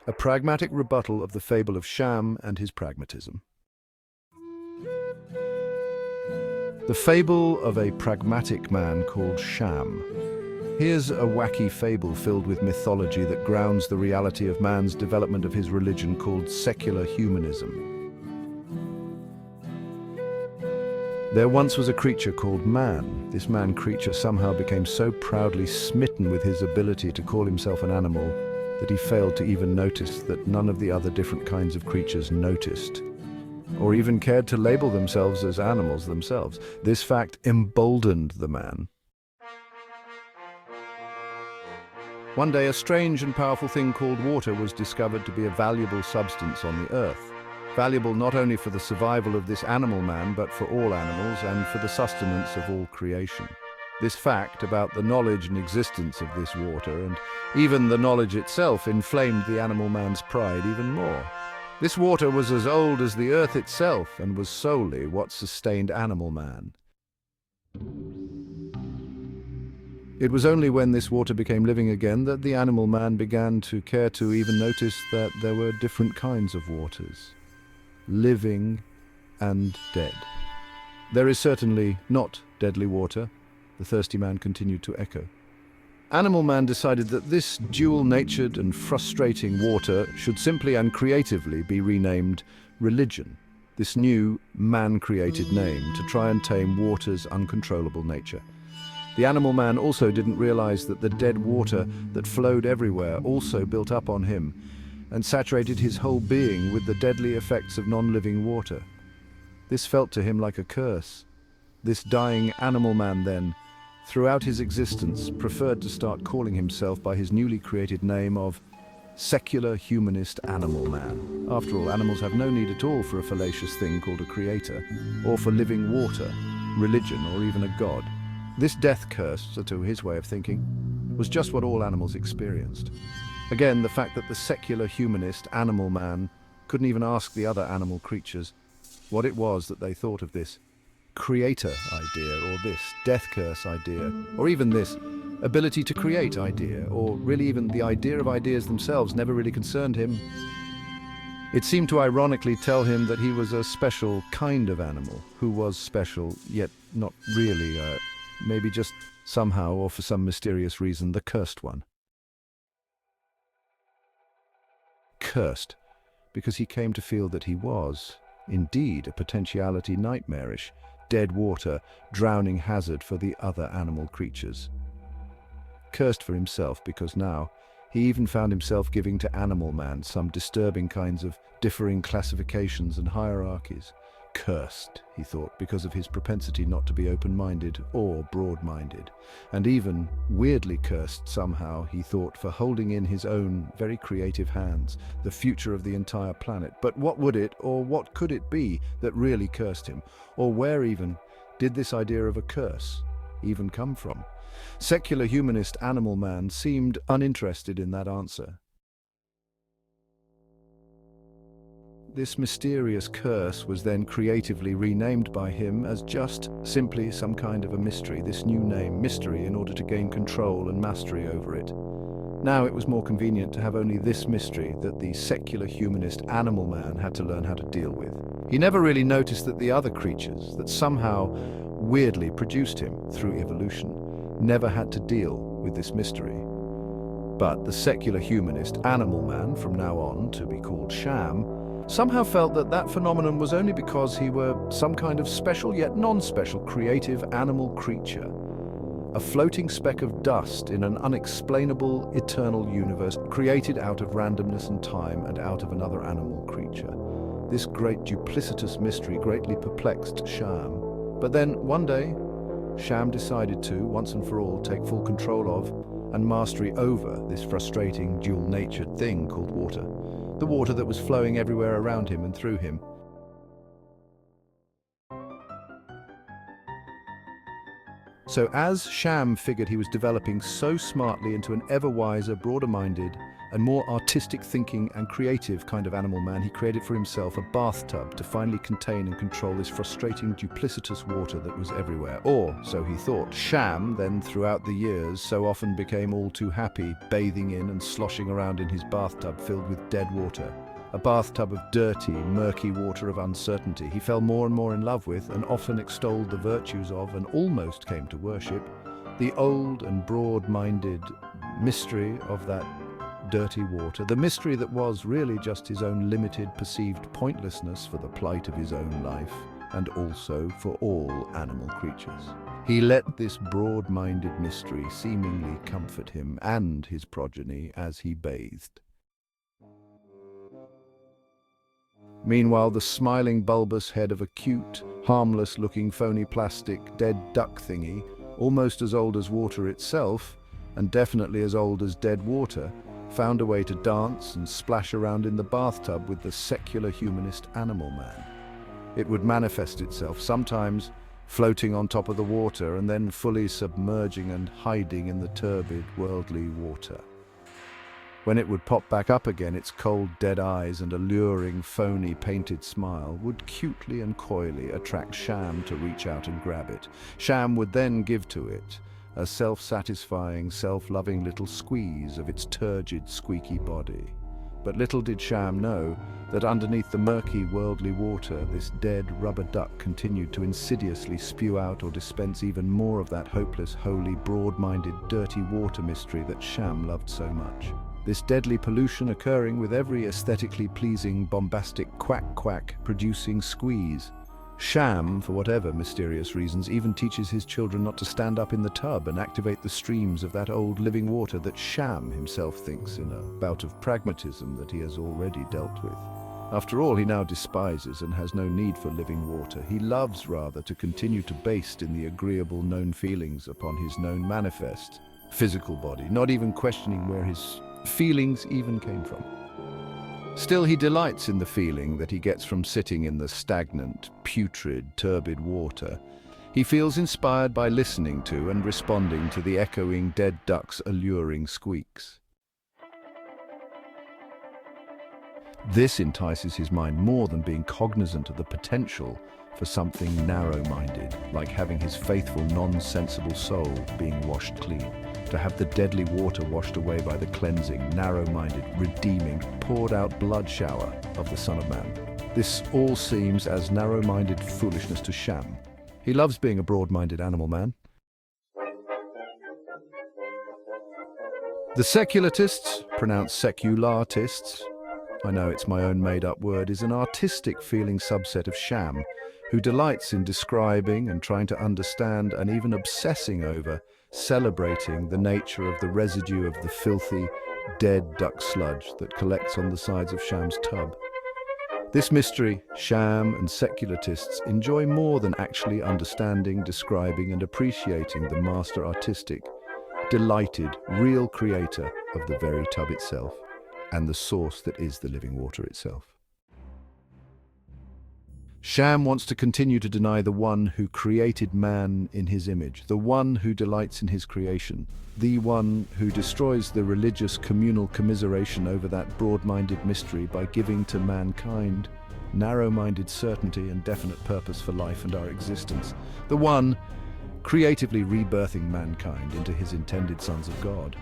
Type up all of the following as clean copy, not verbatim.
A pragmatic rebuttal of the fable of SHAM and his pragmatism. The fable of a pragmatic man called SHAM. Here's a wacky fable filled with mythology that grounds the reality of man's development of his religion called secular humanism. There once was a creature called man. This man-creature somehow became so proudly smitten with his ability to call himself an animal that he failed to even notice that none of the other different kinds of creatures noticed, or even cared to label themselves as animals themselves. This fact emboldened the man. One day, a strange and powerful thing called water was discovered to be a valuable substance on the earth. Valuable not only for the survival of this animal man, but for all animals and for the sustenance of all creation. This fact about the knowledge and existence of this water, and even the knowledge itself, inflamed the animal man's pride even more. This water was as old as the earth itself and was solely what sustained animal man. It was only when this water became living again that the animal man began to care to even notice that there were different kinds of waters, living and dead. There is certainly not deadly water, the thirsty man continued to echo. Animal man decided that this dual-natured and frustrating water should simply and creatively be renamed religion, this new man-created name to try and tame water's uncontrollable nature. The animal man also didn't realize that the dead water that flowed everywhere also built up on him and saturated his whole being with the deadly effects of non-living water. This felt to him like a curse. This dying animal man then, throughout his existence, preferred to start calling himself by his newly created name of Secular Humanist Animal-Man. After all, animals have no need at all for a fallacious thing called a creator, or for living water, religion, or even a god. This death curse, so to his way of thinking, was just what all animals experienced. Again, the fact that the secular humanist animal-man couldn't even ask the other animal creatures what it was that they thought of this creator idea, or this death curse idea, or even this ability to create idea, or really even the idea of ideas themselves never really concerned him. It seemed to ironically tell him that he was a special kind of animal, who was special, yet not really, maybe just somehow or for some mysterious reason, the cursed one. Cursed, because he came to feel that he was, indeed, a potentiality nightmarish, dead water, drowning hazard for the other animal creatures. Cursed for himself because now he even found himself giving to animal man some disturbing kinds of differing classifications and hierarchies. Cursed, he thought, because of his propensity not to be open-minded or broad-minded, and even weirdly cursed somehow, he thought, for holding in his own very creative hands the future of the entire planet. But what would it, or what could it be, that really cursed him? Or where even did this idea of a curse even come from? Secular humanist animal man seemed uninterested in that answer. This mysterious curse was then creatively renamed by him as just simply some kind of a mystery, this new name, mystery, in order to gain control and mastery over it. Now it was more convenient to have only this mystery that the secular humanist animal man had to learn how to deal with. He never really noticed that the other creatures that somehow weirdly produced him through evolution never had to deal with this mystery. But the secular humanist animal man, from now on to be called SHAM, somehow felt that that phenomenon was only because he were some kind of special yet non-special creative animal creature, a floating speck of dust in an unexplainable eternal universe created out of randomness and time and out of another animal creature. This great duplicitous mystery greatly perplexed SHAM. But then, one day, SHAM decided to, once and for all, take full control of and mastery over this frustrating dual-natured thing called water. The water that was flowing everywhere around him and through him. So as SHAM figured he was developing so smartly into an ever wiser, broader-minded, A more artistic thinking and creative kind of animal man, he created for himself a bathtub to finally contain and control this frustrating, duplicitous water that was everywhere. Or, so he thought. Sham then, throughout the years, so often became all too happy, bathing in and sloshing around in his bathtub filled with dead water. A bathtub of dirty, murky water of uncertainty he fell more and more in love with and often extolled the virtues of and almost came to worship the old and broad-minded mystery of that dirty water, the mystery that was really just his own limited perceived pointlessness for the plight of his own life and also for all animal creatures. He let this broad-minded mystery seemingly comfort him and his progeny as he bathed. Meanwhile, the smiling bulbous head of a cute, harmless-looking phony plastic dead duck thingy, almost as old as water itself, and definitely as old as dead water, found a way to dance and splash around in the bathtub with the Secular Humanist Animal-Man. It would manifest itself, sometimes floating on top of the water and then fully submerging and hiding in the turbid, worldly water. When it would pop back up again, its cold, dead eyes and alluring, phony, painted smile would cutely and coyly attract Sham to reach out and grab it. Sham would then give to it a self-satisfying, self-loving little squeeze of its turgid, squeaky body. But little did Sham know that underneath the murky, worldly water, this dead rubber duck continued to insidiously spew out or dispense even more of that hopeless, holy, broad-minded, dirty water mystery that Sham loved so much. This deadly pollution occurring with every aesthetically pleasing, bombastic quack-quack producing squeeze. Sham, for whatever mysterious reasons, even teaches his children not to stand up in the tub and activate the streams of that old living water that Sham himself thinks in a bout of pragmatism that he has already dealt with. After all, he now despises and has no need for living water. He loves, rather, to continue to baste in the agreeable known feelings upon his known manifest, physical body, not even questioning where his feelings even came from. Still, he delights in the feeling that he gets from sitting in the stagnant, putrid, turbid water. He feels inspired by listening to and responding to the echoing dead duck's alluring squeaks. This entices his mind more than being cognizant of the potential for something narrow-minded, like having his faithful, non-sensible soul being washed clean. To have the deadly water washed away by the cleansing, narrow-minded, redeeming, poured-out blood shower of the Son of Man. This all seems as narrow-minded foolishness to Sham. He loves being a broad-minded animal man. The secularists, pronounced secularists, I know it's my own made-up word, is an artistic-feeling subset of Sham, who delights in describing and trying to understand and even obsessing over, celebrating the nature of the residue of the filthy, dead duck sludge that collects on the sides of Sham's tub. This mystery, Sham and secularists enjoy more than actually understanding, describing and appreciating the master artistic, delighted, real creator of the very tub itself and the source that is the living water itself. Sham wants to continue to deny the one who created man in his image, the one who delights in his creation, the one who destroys the religious communal commiseration over that broad-minded mystery by giving to mankind narrow-minded certainty and definite purpose for life and our existence, the one creatively rebirthing mankind into his intended sons of God.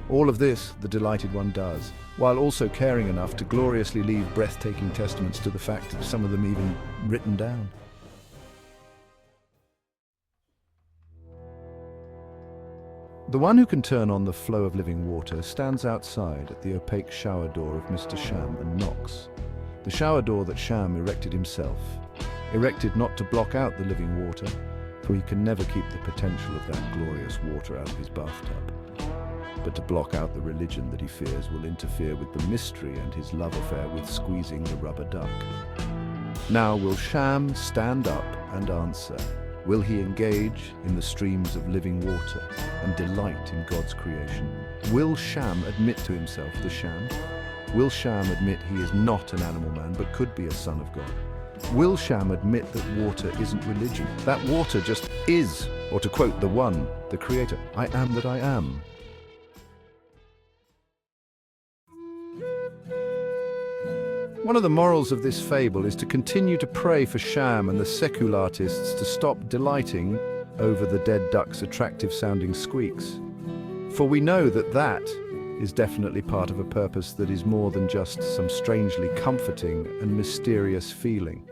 All of this the delighted one does, while also caring enough to gloriously leave breathtaking testaments to the fact of some of them even written down. The one who can turn on the flow of living water stands outside at the opaque shower door of Mr. Sham and knocks. The shower door that Sham erected himself, erected not to block out the living water, for he can never keep the potential of that glorious water out of his bathtub, but to block out the religion that he fears will interfere with the mystery and his love affair with squeezing the rubber duck. Now will Sham stand up and answer? Will he engage in the streams of living water and delight in God's creation? Will Sham admit to himself the Sham? Will Sham admit he is not an animal man but could be a son of God? Will Sham admit that water isn't religion? That water just is, or to quote the one, the creator, I am that I am. One of the morals of this fable is to continue to pray for SHAM and the secularists to stop delighting over the dead duck's attractive-sounding squeaks. For we know that that is definitely part of a purpose that is more than just some strangely comforting and mysterious feeling.